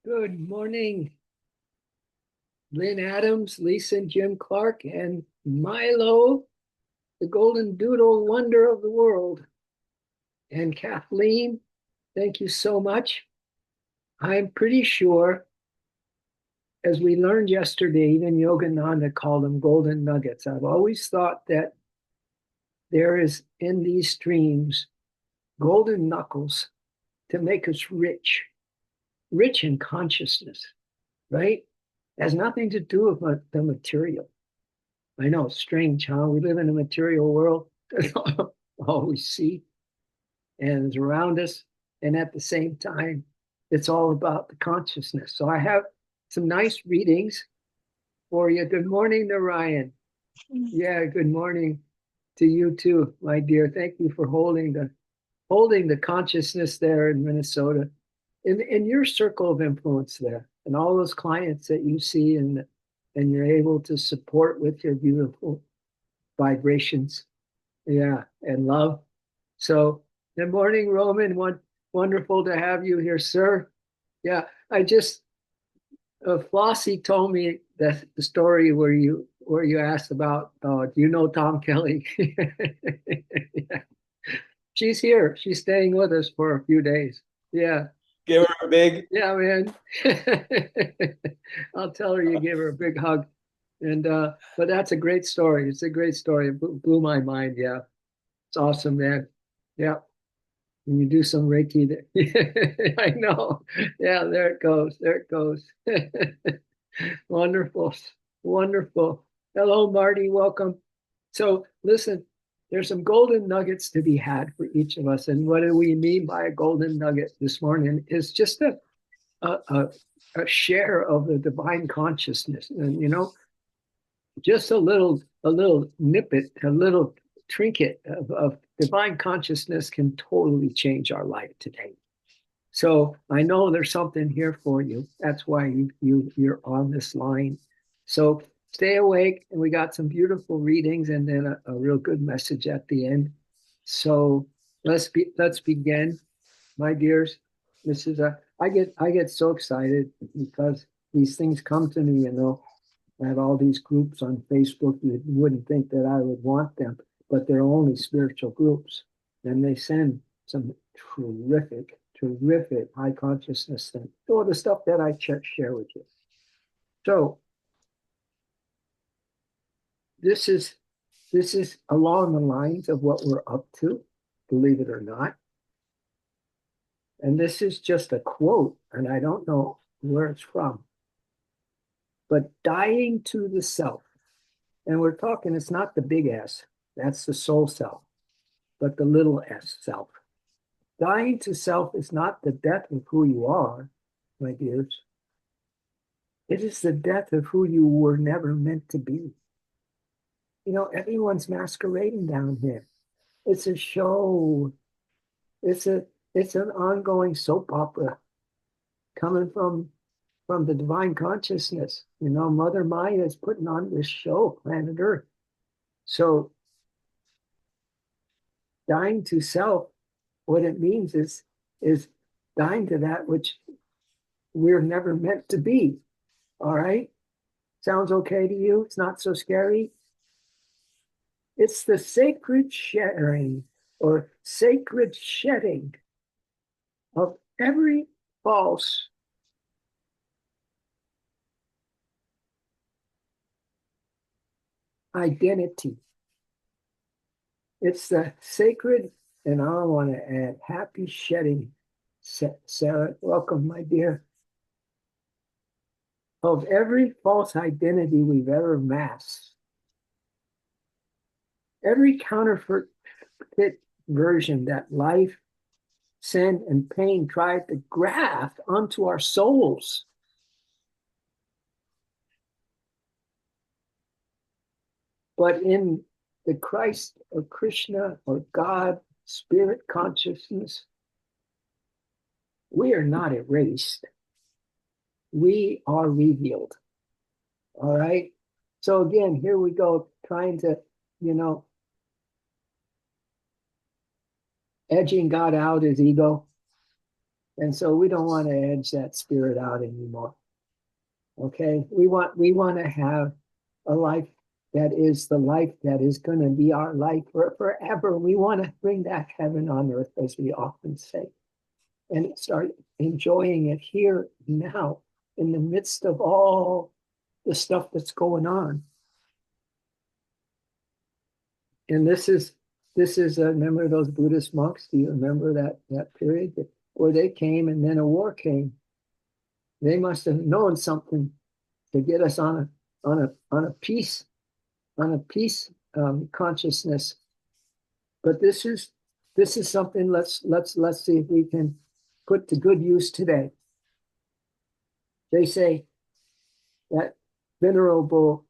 Good morning, Lynn Adams, Lisa and Jim Clark, and Milo, the golden doodle wonder of the world. And Kathleen, thank you so much. I'm pretty sure, as we learned yesterday, even Yogananda called them golden nuggets. I've always thought that there is in these streams golden knuckles to make us rich, rich in consciousness, right? It has nothing to do with the material. I know it's strange, huh? We live in a material world. That's all we see and is around us. And at the same time, it's all about the consciousness. So I have some nice readings for you. Good morning, Narayan. Yeah, good morning to you too, my dear. Thank you for holding the consciousness there in Minnesota, in your circle of influence there, and all those clients that you see and you're able to support with your beautiful vibrations. Yeah, and love. So, good morning, Roman. Wonderful to have you here, sir. Yeah, I just Flossie told me that the story where you asked about, do you know Tom Kelly? Yeah. She's here. She's staying with us for a few days. Yeah, Give her a big. yeah, man. I'll tell her you give her a big hug. And but that's a great story. It's a great story. It blew my mind. Yeah, it's awesome, man. Yeah. And you do some Reiki there. I know. Yeah, there it goes. There it goes. Wonderful. Wonderful. Hello, Marty. Welcome. So, listen, there's some golden nuggets to be had for each of us. And what do we mean by a golden nugget this morning? Is just a, a, a share of the divine consciousness. And, just a little nippet, a little trinket of divine consciousness can totally change our life today. So I know there's something here for you. That's why you're on this line. So stay awake, and we got some beautiful readings and then a real good message at the end. So let's begin, my dears. This is a I get so excited because these things come to me. I have all these groups on Facebook. You wouldn't think that I would want them, but they're only spiritual groups. And they send some terrific, terrific high consciousness things. So the stuff that I share with you. So this is this is along the lines of what we're up to, believe it or not. And this is just a quote, and I don't know where it's from, but dying to the self. And we're talking, it's not the big S, that's the soul self, but the little s self. Dying to self is not the death of who you are, my dears. It is the death of who you were never meant to be. Everyone's masquerading down here. It's a show. It's a it's an ongoing soap opera coming from the divine consciousness. Mother Maya is putting on this show, planet Earth. So dying to self, what it means is dying to that which we're never meant to be. All right? Sounds okay to you? It's not so scary. It's the sacred sharing or sacred shedding of every false identity. It's the sacred, and I want to add happy shedding. Sarah, welcome, my dear, of every false identity we've ever masked, every counterfeit version that life, sin, and pain tried to graft onto our souls. But in the Christ or Krishna or God, spirit consciousness, we are not erased. We are revealed. All right. So again, here we go, trying to, you know, edging God out is ego. And so we don't want to edge that spirit out anymore. Okay, we want to have a life that is the life that is going to be our life forever. We want to bring that heaven on earth, as we often say, and start enjoying it here now in the midst of all the stuff that's going on. And this is remember those Buddhist monks? Do you remember that period where they came and then a war came? They must have known something to get us on a peace consciousness. But this is something. Let's see if we can put to good use today. They say that venerable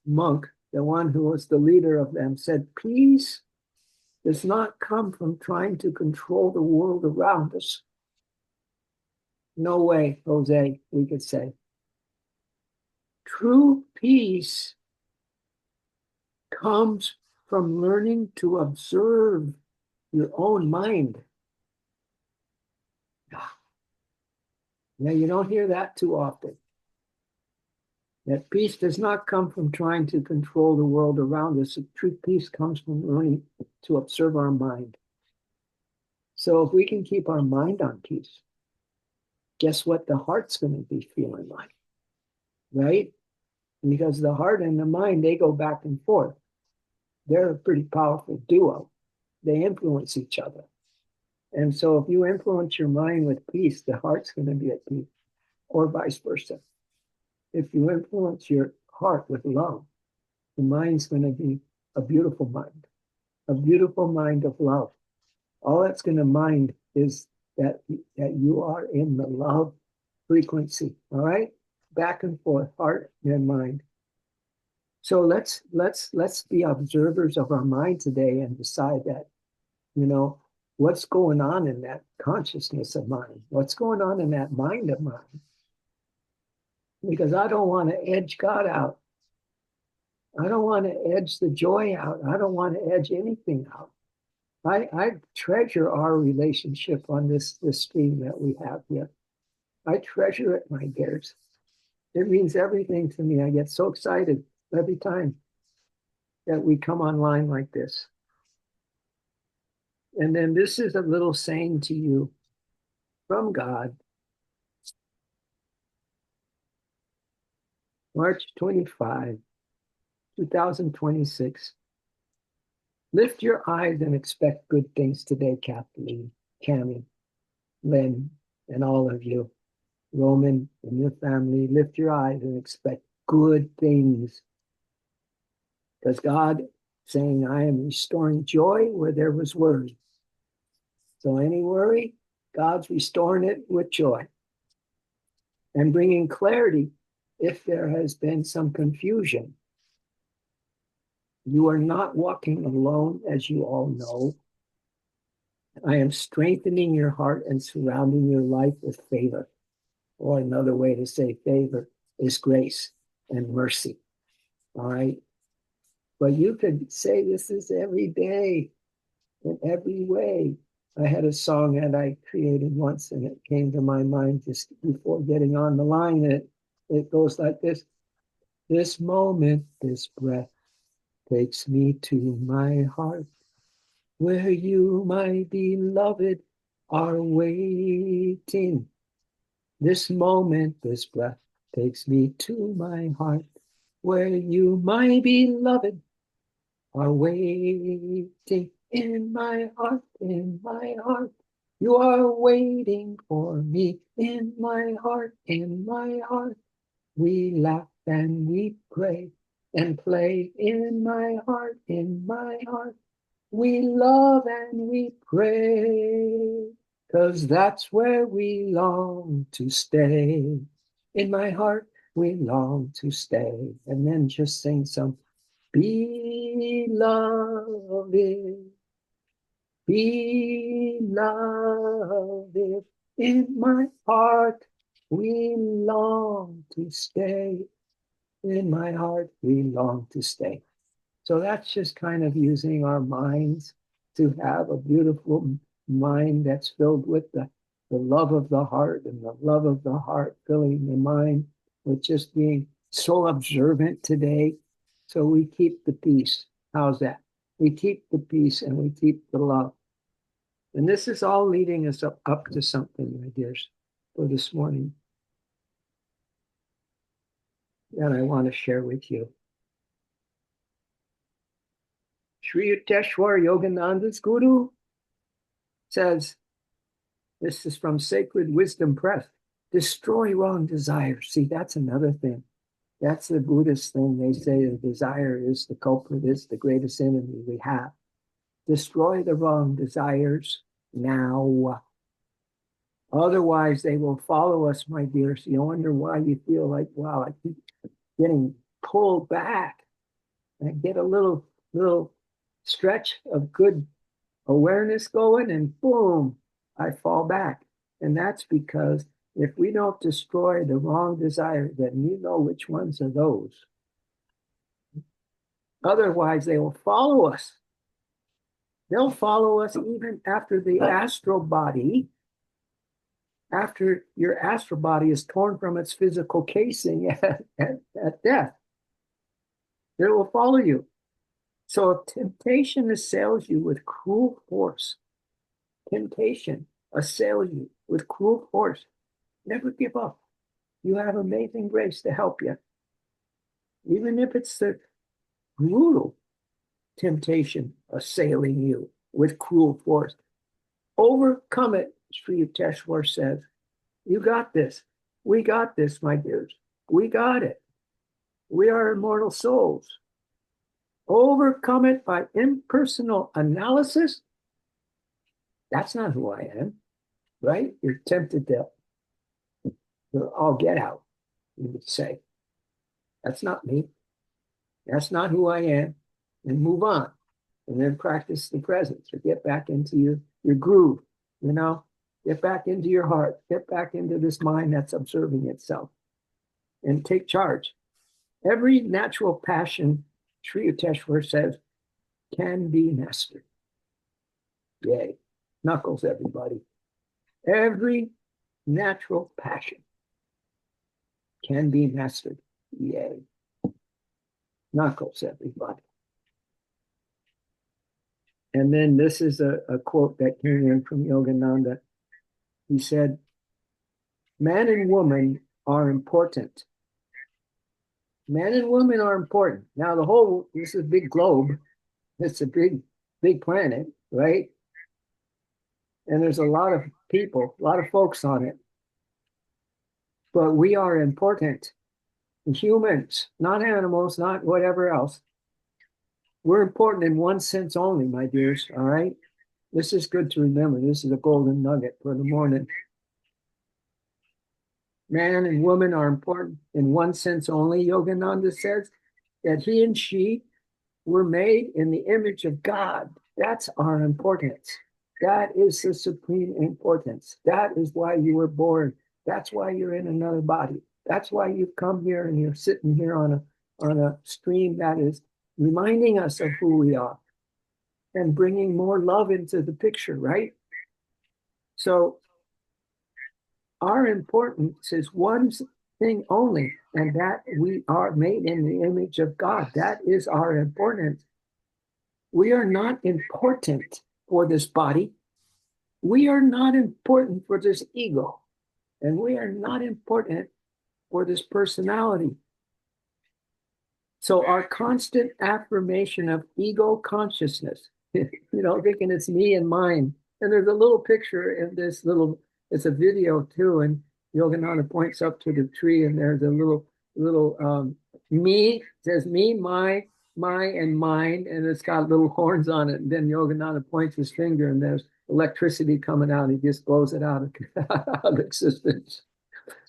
monk, the one who was the leader of them, said, "Peace does not come from trying to control the world around us." No way, Jose, we could say. True peace comes from learning to observe your own mind. Now, you don't hear that too often. That peace does not come from trying to control the world around us. True peace comes from learning to observe our mind. So if we can keep our mind on peace, guess what the heart's going to be feeling like, right? Because the heart and the mind, they go back and forth. They're a pretty powerful duo. They influence each other. And so if you influence your mind with peace, the heart's going to be at peace, or vice versa. If you influence your heart with love, the mind's going to be a beautiful mind of love. All that's going to mind is that you are in the love frequency, all right? Back and forth, heart and mind. So let's be observers of our mind today and decide that, what's going on in that consciousness of mine? What's going on in that mind of mine? Because I don't want to edge God out. I don't want to edge the joy out. I don't want to edge anything out. I treasure our relationship on this stream that we have here. I treasure it, my dears. It means everything to me. I get so excited every time that we come online like this. And then this is a little saying to you from God. March 25, 2026. Lift your eyes and expect good things today, Kathleen, Cammie, Lynn, and all of you. Roman and your family, lift your eyes and expect good things. Because God saying, I am restoring joy where there was worry. So any worry, God's restoring it with joy. And bringing clarity if there has been some confusion. You are not walking alone, as you all know. I am strengthening your heart and surrounding your life with favor. Or another way to say favor is grace and mercy. All right. But you could say this is every day in every way. I had a song that I created once and it came to my mind just before getting on the line. And it goes like this. This moment, this breath takes me to my heart where you, my beloved, are waiting. This moment, this breath takes me to my heart where you, my beloved, are waiting. In my heart, in my heart. You are waiting for me in my heart, in my heart. We laugh and we pray and play in my heart, in my heart. We love and we pray, 'cause that's where we long to stay. In my heart, we long to stay. And then just sing some beloved, beloved, in my heart, we long to stay. In my heart, we long to stay. So that's just kind of using our minds to have a beautiful mind that's filled with the the love of the heart and the love of the heart filling the mind with just being so observant today. So we keep the peace. How's that? We keep the peace and we keep the love. And this is all leading us up to something, my dears, for this morning that I want to share with you. Sri Yukteswar Yogananda's Guru says, this is from Sacred Wisdom Press, destroy wrong desires. See, that's another thing. That's the Buddhist thing. They say the desire is the culprit, is the greatest enemy we have. Destroy the wrong desires now. Otherwise, they will follow us, my dears. You wonder why you feel like, wow, I keep getting pulled back. I get a little stretch of good awareness going, and boom, I fall back. And that's because if we don't destroy the wrong desire, then you know which ones are those. Otherwise, they will follow us. They'll follow us even after the astral body. After your astral body is torn from its physical casing at death, they will follow you. So if temptation assails you with cruel force, temptation assails you with cruel force, never give up. You have amazing grace to help you. Even if it's the brutal temptation assailing you with cruel force, overcome it, Sri Yukteswar says. You got this. We got this, my dears. We got it. We are immortal souls. Overcome it by impersonal analysis. That's not who I am, right? You're tempted to all get out, you would say. That's not me. That's not who I am. And move on. And then practice the presence or get back into your groove, you know? Get back into your heart. Get back into this mind that's observing itself. And take charge. Every natural passion, Sri Yukteswar says, can be mastered. Yay. Knuckles, everybody. Every natural passion can be mastered. Yay. Knuckles, everybody. And then this is a quote that came in from Yogananda. He said, man and woman are important. Man and woman are important. Now, this is a big globe. It's a big planet, right? And there's a lot of people, a lot of folks on it. But we are important. Humans, not animals, not whatever else. We're important in one sense only, my dears, all right? This is good to remember. This is a golden nugget for the morning. Man and woman are important in one sense only. Yogananda says that he and she were made in the image of God. That's our importance. That is the supreme importance. That is why you were born. That's why you're in another body. That's why you've come here and you're sitting here on a stream that is reminding us of who we are and bringing more love into the picture, right? So our importance is one thing only, and that we are made in the image of God. That is our importance. We are not important for this body. We are not important for this ego. And we are not important for this personality. So our constant affirmation of ego consciousness, thinking it's me and mine. And there's a little picture in this it's a video too. And Yogananda points up to the tree and there's a little me, says me, my, and mine. And it's got little horns on it. And then Yogananda points his finger and there's electricity coming out. He just blows it out of existence.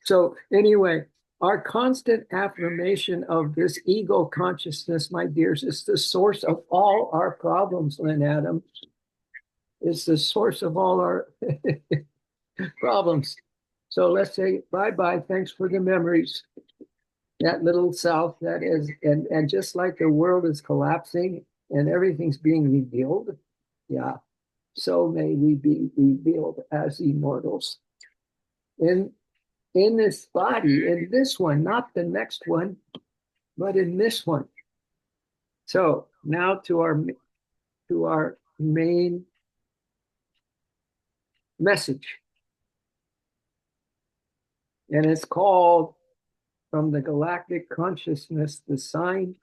So anyway, our constant affirmation of this ego consciousness, my dears, is the source of all our problems, Lynn Adams. It's the source of all our problems. So let's say bye-bye. Thanks for the memories. That little self that is, and just like the world is collapsing and everything's being revealed, yeah, so may we be revealed as immortals. in this body, in this one, not the next one, but in this one. So now to our main message. And it's called From the Galactic Consciousness, the Sign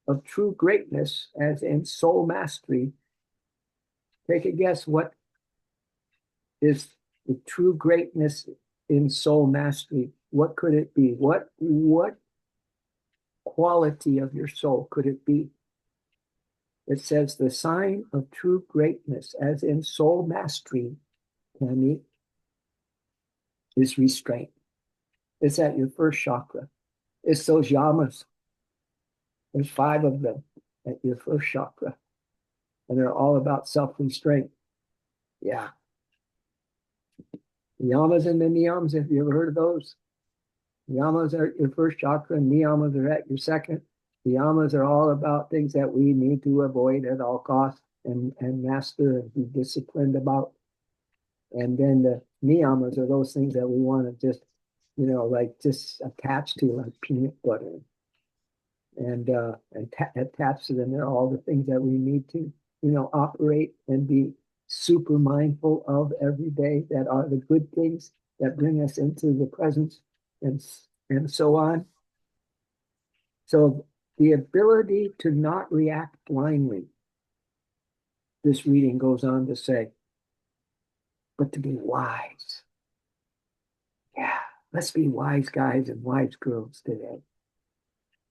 of True Greatness as in Soul Mastery. Take a guess, what is the true greatness in soul mastery? What could it be? What quality of your soul could it be? It says the sign of true greatness as in soul mastery, Tammy, is restraint. It's at your first chakra. It's those yamas. There's 5 of them at your first chakra. And they're all about self-restraint. Yeah. Yamas and the niyams, have you ever heard of those? Yamas are at your first chakra, and niyamas are at your second. The yamas are all about things that we need to avoid at all costs and master and be disciplined about. And then the niyamas are those things that we want to just, like just attach to, like peanut butter. And attached to them, they're all the things that we need to, operate and be super mindful of every day, that are the good things that bring us into the presence, and so on. So the ability to not react blindly, this reading goes on to say, but to be wise. Yeah, let's be wise guys and wise girls today.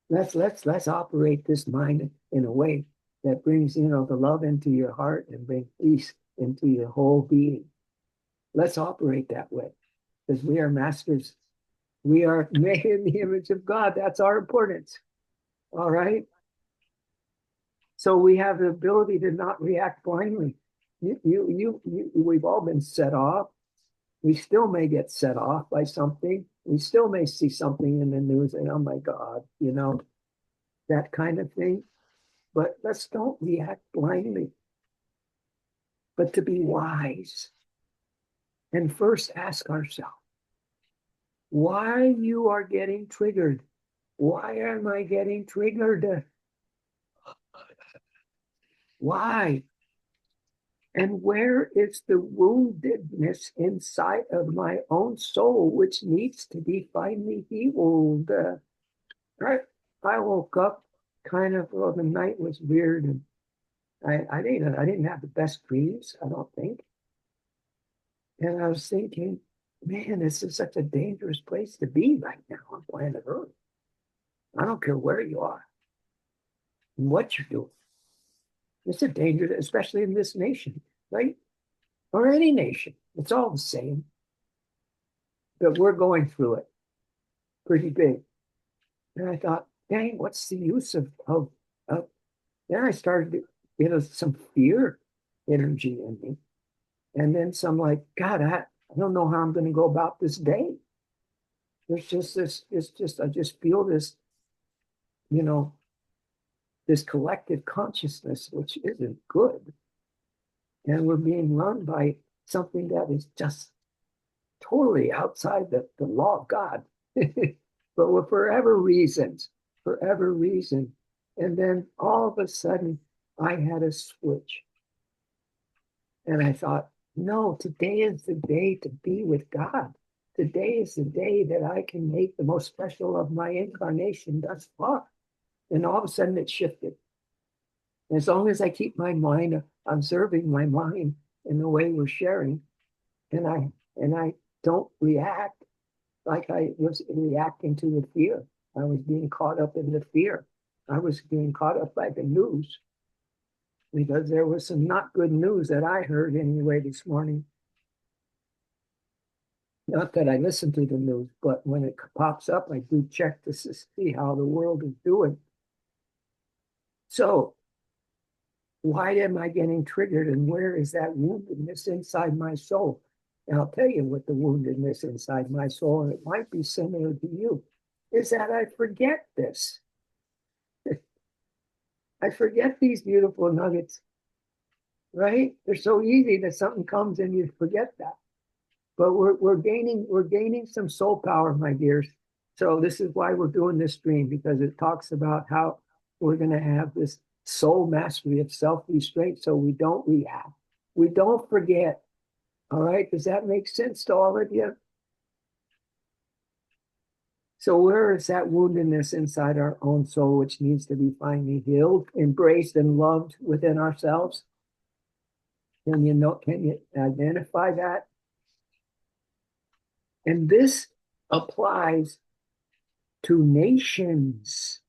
Let's operate this mind in a way that brings, the love into your heart and brings peace into your whole being. Let's operate that way, because we are masters. We are made in the image of God. That's our importance. All right. So we have the ability to not react blindly. We've all been set off. We still may get set off by something. We still may see something in the news and, oh my God, that kind of thing. But let's don't react blindly, but to be wise. And first ask ourselves, why you are getting triggered? Why am I getting triggered? Why? And where is the woundedness inside of my own soul, which needs to be finally healed? Right? I woke up kind of, well, the night was weird, and I didn't have the best dreams, I don't think. And I was thinking, man, this is such a dangerous place to be right now on planet Earth. I don't care where you are and what you're doing. It's a danger, especially in this nation, right? Or any nation. It's all the same. But we're going through it pretty big. And I thought, dang, what's the use of then I started to get some fear energy in me. And then some like, God, I don't know how I'm going to go about this day. There's just this, I just feel this, this collective consciousness, which isn't good. And we're being run by something that is just totally outside the law of God. But for forever reasons. And then all of a sudden, I had a switch. And I thought, no, today is the day to be with God. Today is the day that I can make the most special of my incarnation thus far. And all of a sudden it shifted. And as long as I keep my mind, observing my mind in the way we're sharing, and I don't react like I was reacting to the fear. I was being caught up in the fear. I was being caught up by the news, because there was some not good news that I heard anyway this morning. Not that I listen to the news, but when it pops up, I do check to see how the world is doing. So why am I getting triggered, and where is that woundedness inside my soul? And I'll tell you what the woundedness inside my soul, and it might be similar to you, is that I forget this. I forget these beautiful nuggets, right? They're so easy that something comes and you forget that. but we're gaining some soul power, my dears. So this is why we're doing this stream, because it talks about how we're going to have this soul mastery of self-restraint, so we don't react, we don't forget. All right, does that make sense to all of you? So where is that woundedness inside our own soul, which needs to be finally healed, embraced, and loved within ourselves? Can you know? Can you identify that? And this applies to nations.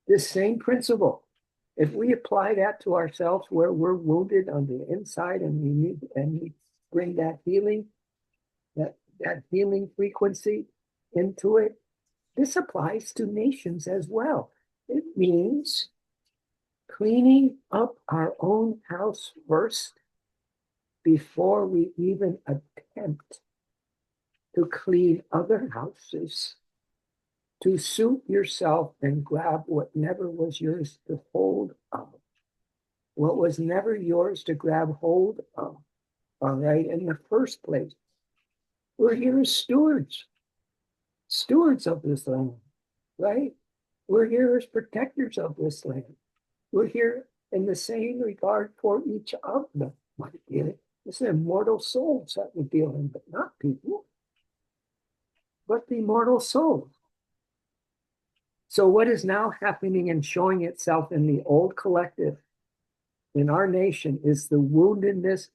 This same principle. If we apply that to ourselves, where we're wounded on the inside, and we bring that healing, that healing frequency into it, this applies to nations as well. It means cleaning up our own house first before we even attempt to clean other houses, to suit yourself and grab what never was yours to hold of, what was never yours to grab hold of, all right, in the first place. We're here as stewards of this land, right? We're here as protectors of this land. We're here in the same regard for each of them. It's immortal souls that we're dealing with, not people, but the immortal souls. So what is now happening and showing itself in the old collective in our nation is the woundedness.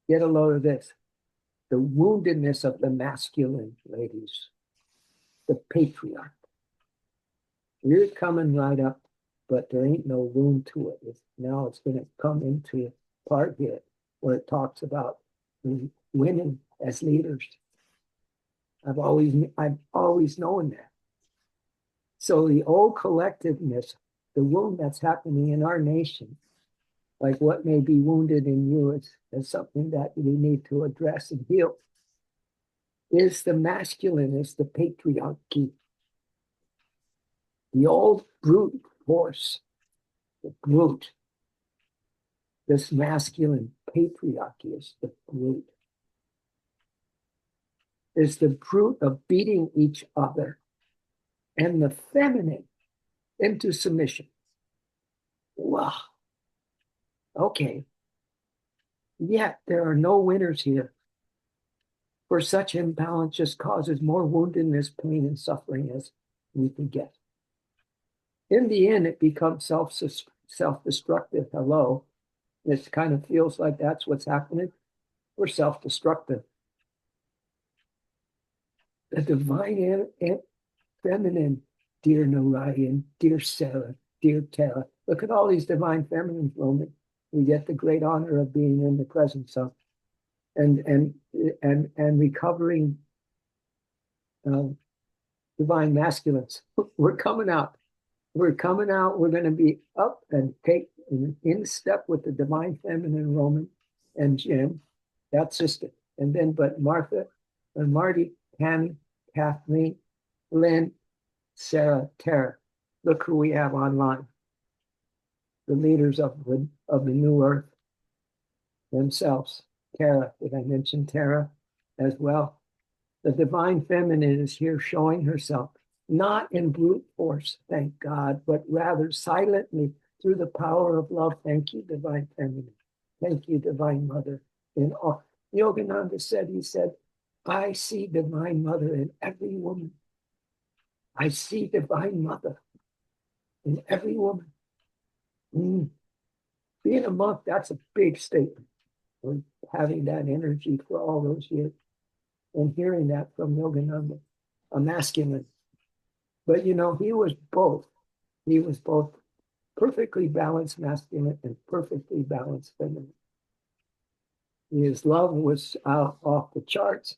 Get a load of this. The woundedness of the masculine, ladies. The patriarch. You're coming right up, but there ain't no wound to it. Now it's going to come into part here where it talks about women as leaders. I've always known that. So the old collectiveness, the wound that's happening in our nation, like what may be wounded in you is something that we need to address and heal, is the masculine, is the patriarchy. The old brute force, the brute. This masculine patriarchy is the brute. Is the brute of beating each other, and the feminine into submission. Wow. Okay. Yet there are no winners here. For such imbalance just causes more woundedness, pain, and suffering as we can get. In the end, it becomes self-destructive. Hello. This kind of feels like that's what's happening. We're self-destructive. The divine feminine, dear Narayan, dear Sarah, dear Tara. Look at all these divine feminines, Roman. We get the great honor of being in the presence of, and recovering divine masculines. We're coming out. We're coming out. We're going to be up and take in step with the divine feminine, Roman and Jim. That's sister. And then, but Martha and Marty, Tammy, Kathleen, Lynn, Sarah, Tara. Look who we have online. The leaders of the new earth themselves. Tara, did I mention Tara as well? The divine feminine is here showing herself, not in brute force, thank God, but rather silently through the power of love. Thank you, divine feminine. Thank you, divine mother. In all, Yogananda said, he said, I see divine mother in every woman. I see divine mother in every woman. Being a monk, that's a big statement. For having that energy for all those years and hearing that from Yogananda, a masculine. But you know, he was both. He was both perfectly balanced masculine and perfectly balanced feminine. His love was off the charts,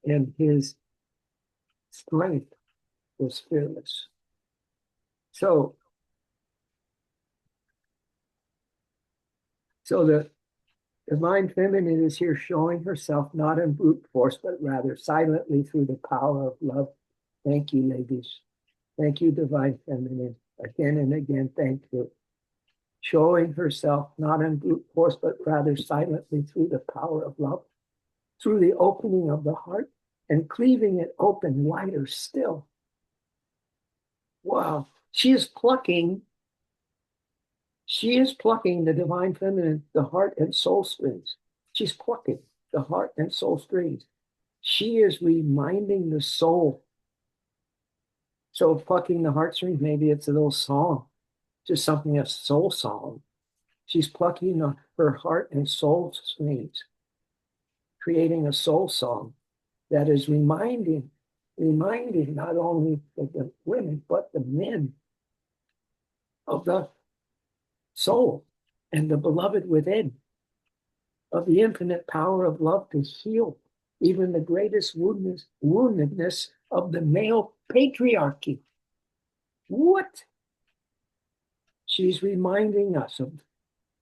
and his strength was fearless. So the divine feminine is here showing herself not in brute force, but rather silently through the power of love. Thank you, ladies. Thank you, divine feminine. Again and again, thank you. Showing herself not in brute force, but rather silently through the power of love. through the opening of the heart and cleaving it open wider still. Wow. She is plucking the divine feminine, the heart and soul strings. She's plucking the heart and soul strings. She is reminding the soul. So plucking the heartstrings, maybe it's a little song, just something, a soul song. She's plucking her heart and soul strings, creating a soul song that is reminding not only the women, but the men of the soul and the beloved within, of the infinite power of love to heal even the greatest woundedness of the male patriarchy. What? She's reminding us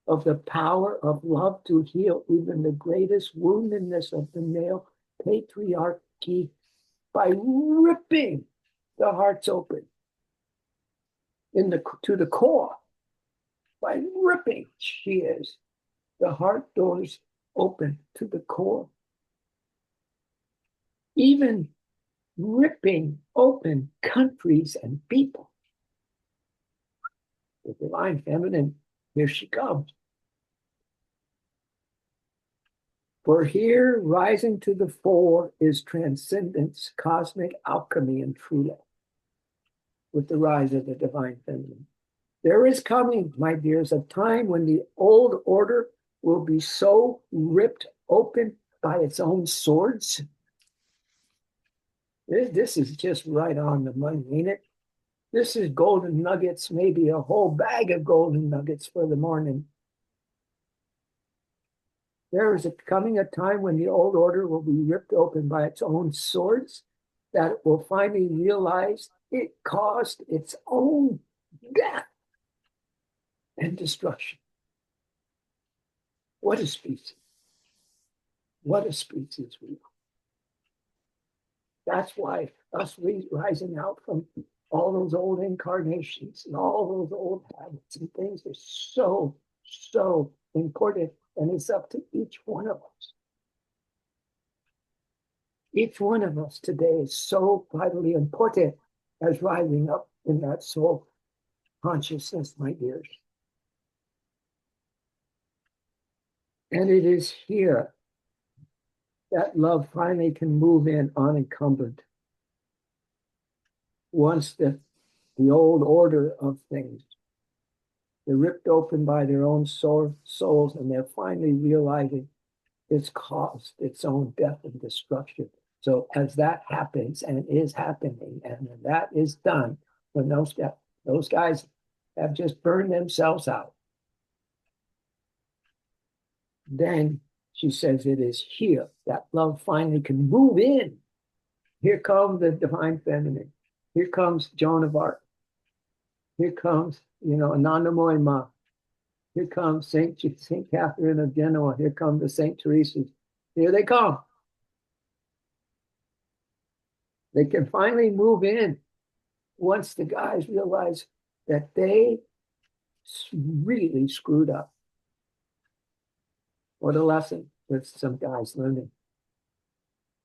of the power of love to heal even the greatest woundedness of the male patriarchy by ripping the hearts open to the core. By ripping, she is the heart doors open to the core. Even ripping open countries and people. The divine feminine, here she comes. For here, rising to the fore, is transcendence, cosmic alchemy, and true love. With the rise of the divine feminine, there is coming, my dears, a time when the old order will be so ripped open by its own swords. This is just right on the money, ain't it? This is golden nuggets, maybe a whole bag of golden nuggets for the morning. There is coming a time when the old order will be ripped open by its own swords, that it will finally realize it caused its own death and destruction. What a species. What a species we are. That's why us rising out from all those old incarnations and all those old habits and things are so, so important. And it's up to each one of us. Each one of us today is so vitally important as rising up in that soul consciousness, my dears. And it is here that love finally can move in unencumbered. Once the old order of things, they're ripped open by their own souls, and they're finally realizing it's caused its own death and destruction. So as that happens and is happening, and when that is done, when those guys have just burned themselves out, then she says it is here that love finally can move in. Here comes the divine feminine. Here comes Joan of Arc. Here comes, Ananda Moima. Here comes Saint Catherine of Genoa. Here come the Saint Teresa's. Here they come. They can finally move in once the guys realize that they really screwed up. What a lesson that some guys learning.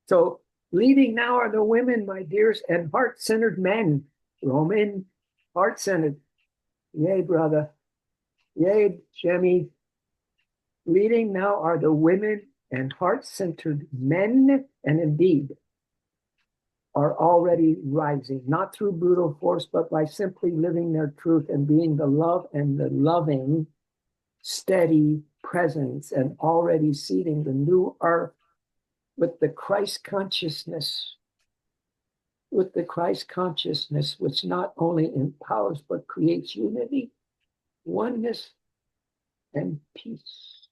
So leading now are the women, my dears, and heart-centered men. Roman, heart-centered. Yay, brother. Yay, Jemmy. Leading now are the women and heart-centered men, and indeed are already rising, not through brutal force, but by simply living their truth and being the love and the loving, steady presence, and already seeding the new earth with the Christ consciousness, which not only empowers but creates unity, oneness, and peace.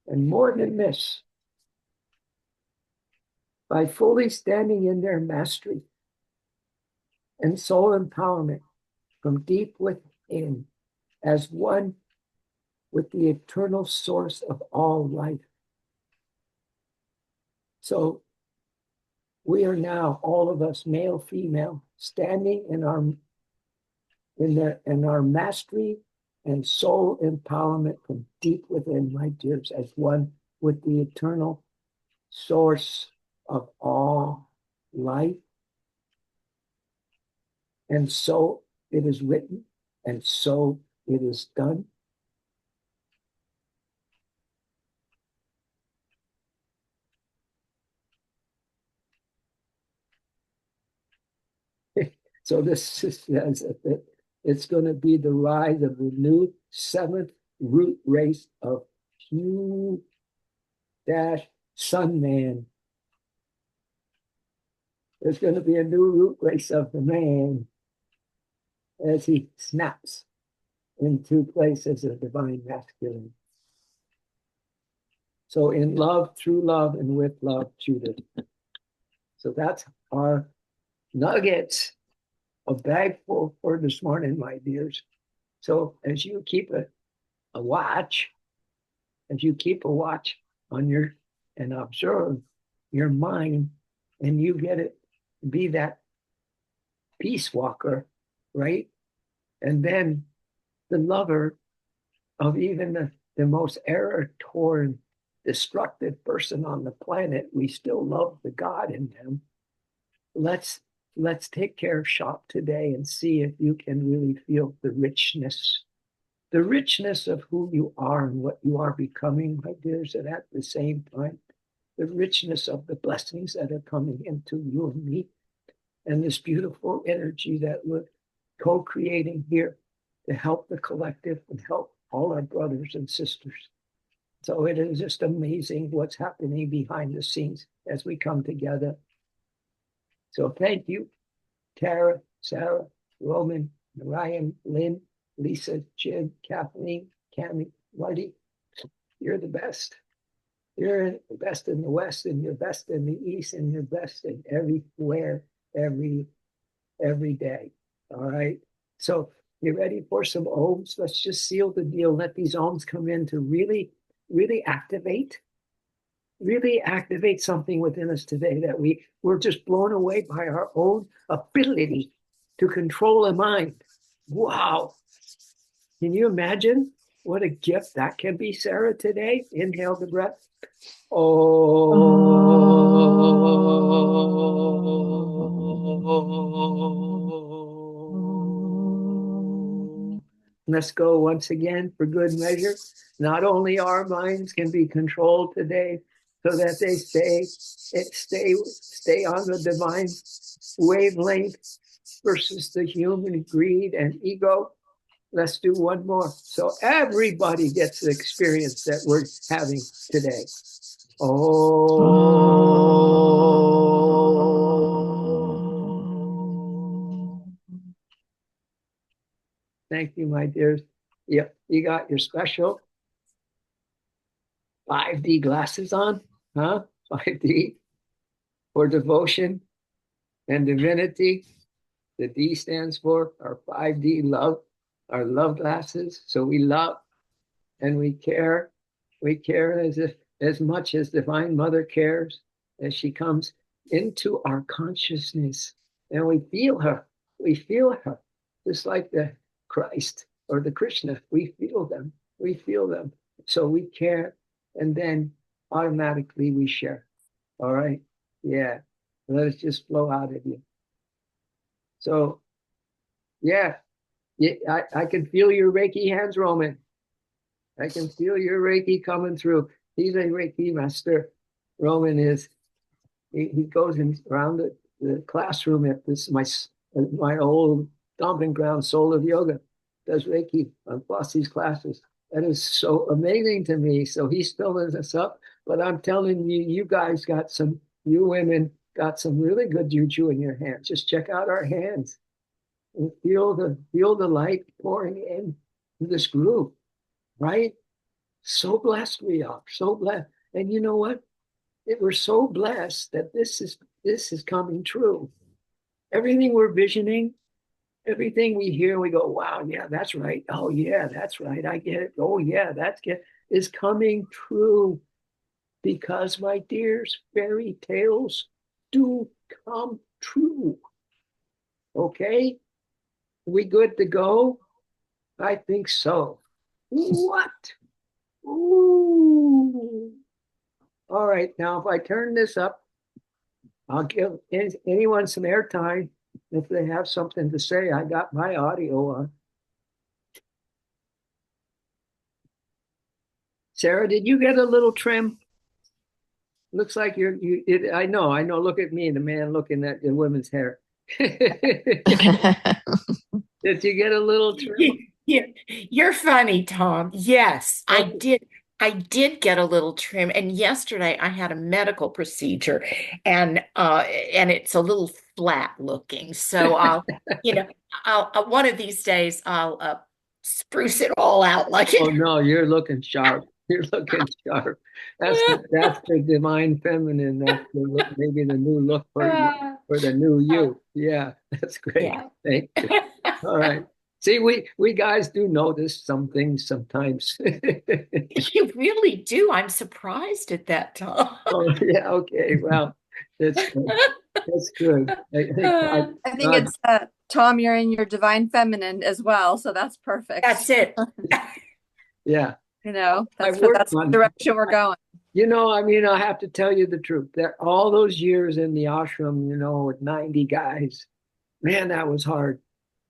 And more than this, by fully standing in their mastery and soul empowerment from deep within as one with the eternal source of all life. So we are now, all of us, male, female, standing in our mastery and soul empowerment from deep within, my dears, as one with the eternal source of all life. And so it is written, and so it is done. So this says that it's going to be the rise of the new seventh root race of Q dash Sun Man. There's going to be a new root race of the man as he snaps into place as a divine masculine. So in love, through love, and with love, Judith. So that's our nuggets, a bag full for this morning, my dears. So as you keep a watch, as you keep a watch on your and observe your mind, and you get it, be that peace walker, right? And then the lover of even the most error-torn, destructive person on the planet, we still love the God in them. Let's take care of shop today and see if you can really feel the richness of who you are and what you are becoming, my dears, and at the same time, the richness of the blessings that are coming into you and me, and this beautiful energy that we're co-creating here to help the collective and help all our brothers and sisters. So it is just amazing what's happening behind the scenes as we come together. So thank you, Tara, Sarah, Roman, Ryan, Lynn, Lisa, Jim, Kathleen, Cammy, Marty. You're the best. You're the best in the West, and you're best in the East, and you're best in everywhere, every day. All right. So you ready for some ohms? Let's just seal the deal. Let these ohms come in to really, really activate something within us today that we're just blown away by our own ability to control a mind. Wow. Can you imagine what a gift that can be, Sarah, today? Inhale the breath. Oh. Let's go once again for good measure. Not only our minds can be controlled today so that they stay on the divine wavelength versus the human greed and ego. Let's do one more. So everybody gets the experience that we're having today. Oh. Thank you, my dears. Yeah, you got your special 5D glasses on, huh? 5D for devotion and divinity. The D stands for our 5D love, our love glasses. So we love and we care. We care as much as Divine Mother cares, as she comes into our consciousness, and we feel her. We feel her, just like the Christ or the Krishna. We feel them. We feel them. So we care, and then automatically we share. All right? Yeah. Let it just flow out of you. So, yeah, I can feel your Reiki hands, Roman. I can feel your Reiki coming through. He's a Reiki master. Roman is. He goes around the classroom at my old stomping ground, Soul of Yoga, does Reiki on Flossie's classes. That is so amazing to me. So he's filling us up. But I'm telling you, you women got some really good juju in your hands. Just check out our hands and feel the light pouring in this group, right? So blessed we are, so blessed. And you know what? We're so blessed that this is coming true. Everything we're visioning, everything we hear, we go, wow, yeah, that's right. Oh, yeah, that's right. I get it. Oh, yeah, is coming true. Because, my dears, fairy tales do come true. Okay? We good to go? I think so. What? Ooh. All right. Now, if I turn this up, I'll give anyone some airtime if they have something to say. I got my audio on. Sarah, did you get a little trim? Looks like I know. Look at me, the man looking at the women's hair. Did you get a little trim? You're funny, Tom. Yes, I Okay. did. I did get a little trim, and yesterday I had a medical procedure, and it's a little flat looking. So I'll one of these days I'll spruce it all out like Oh it. no, you're looking sharp. You're looking sharp. That's the divine feminine. That's maybe the new look for the new you. Yeah, that's great. Yeah. Thank you. All right. See, we guys do notice some things sometimes. You really do. I'm surprised at that, Tom. Oh yeah, okay. Well, that's good. That's good. I think I think God, it's Tom, you're in your divine feminine as well, so that's perfect. That's it. yeah. I That's worked the on. direction we're going. I mean, I have to tell you the truth. That all those years in the ashram, with 90 guys, man, that was hard.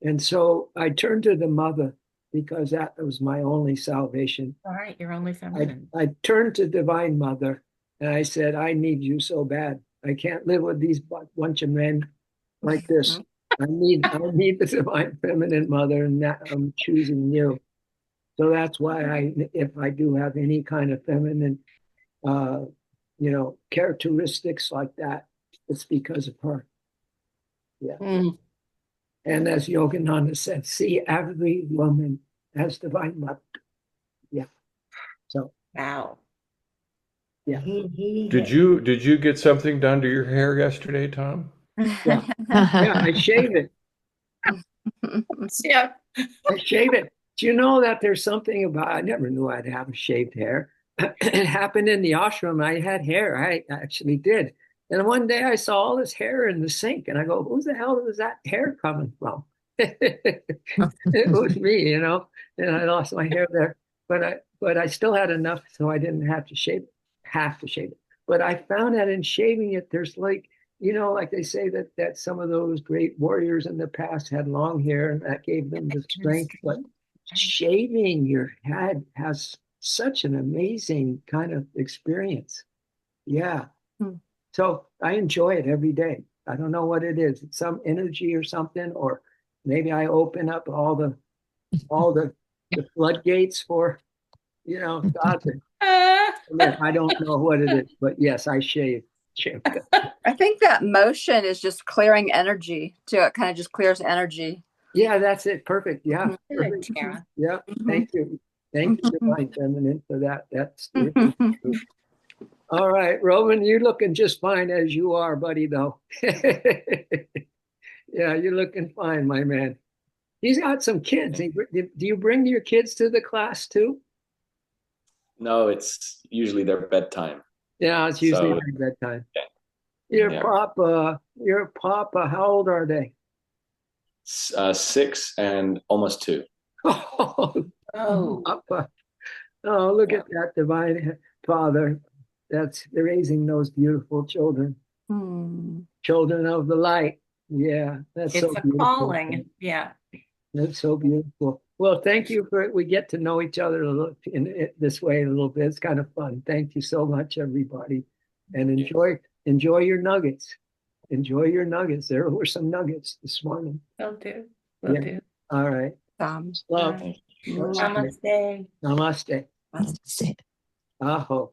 And so I turned to the mother because that was my only salvation. All right, you're only I, feminine. I turned to Divine Mother and I said, I need you so bad. I can't live with these bunch of men like this. I need the Divine Feminine Mother, and that I'm choosing you. So that's why if I do have any kind of feminine uh, characteristics like that, it's because of her. Yeah. Mm, And as Yogananda said, see every woman as divine mother. Yeah. So wow. yeah. Did you get something done to your hair yesterday, Tom? Yeah. Yeah. I shave it. Yeah. I shave it. Do you know that there's something about I never knew I'd have a shaved hair. It happened in the ashram. I had hair. I actually did. And one day I saw all this hair in the sink and I go, who the hell is that hair coming from? It was me. And I lost my hair there. But I still had enough so I didn't have to shave it. But I found that in shaving it, there's like they say that some of those great warriors in the past had long hair and that gave them the strength. But shaving your head has such an amazing kind of experience. Yeah. Hmm. So I enjoy it every day. I don't know what it is. It's some energy or something, or maybe I open up all the floodgates for, God. I don't know what it is, but yes, I shave. I think that motion is just clearing energy too. It kind of just clears energy. Yeah, that's it. Perfect. Yeah. Good, Perfect. Tara. Yeah. Thank you. Thank you, Divine Feminine, for that. That's true. All right, Roman, you're looking just fine as you are, buddy, though. Yeah, you're looking fine, my man. He's got some kids. Do you bring your kids to the class too? No, it's usually their bedtime. Yeah, it's usually So my bedtime. yeah, yeah. Your papa, how old are they? 6 and almost 2. Oh, Oh, papa. Oh, look Yeah. at that divine father. That's raising those beautiful children, Hmm. children of the light. Yeah, that's so it's a beautiful. calling. Yeah. That's so beautiful. Well, thank you we get to know each other a little in this way a little bit. It's kind of fun. Thank you so much, everybody, and Yeah. enjoy your nuggets. Enjoy your nuggets. There were some nuggets this morning. Will do. Will Yeah. do. All right. Um, Love. Right. Namaste. Namaste. Namaste. Namaste. Aho.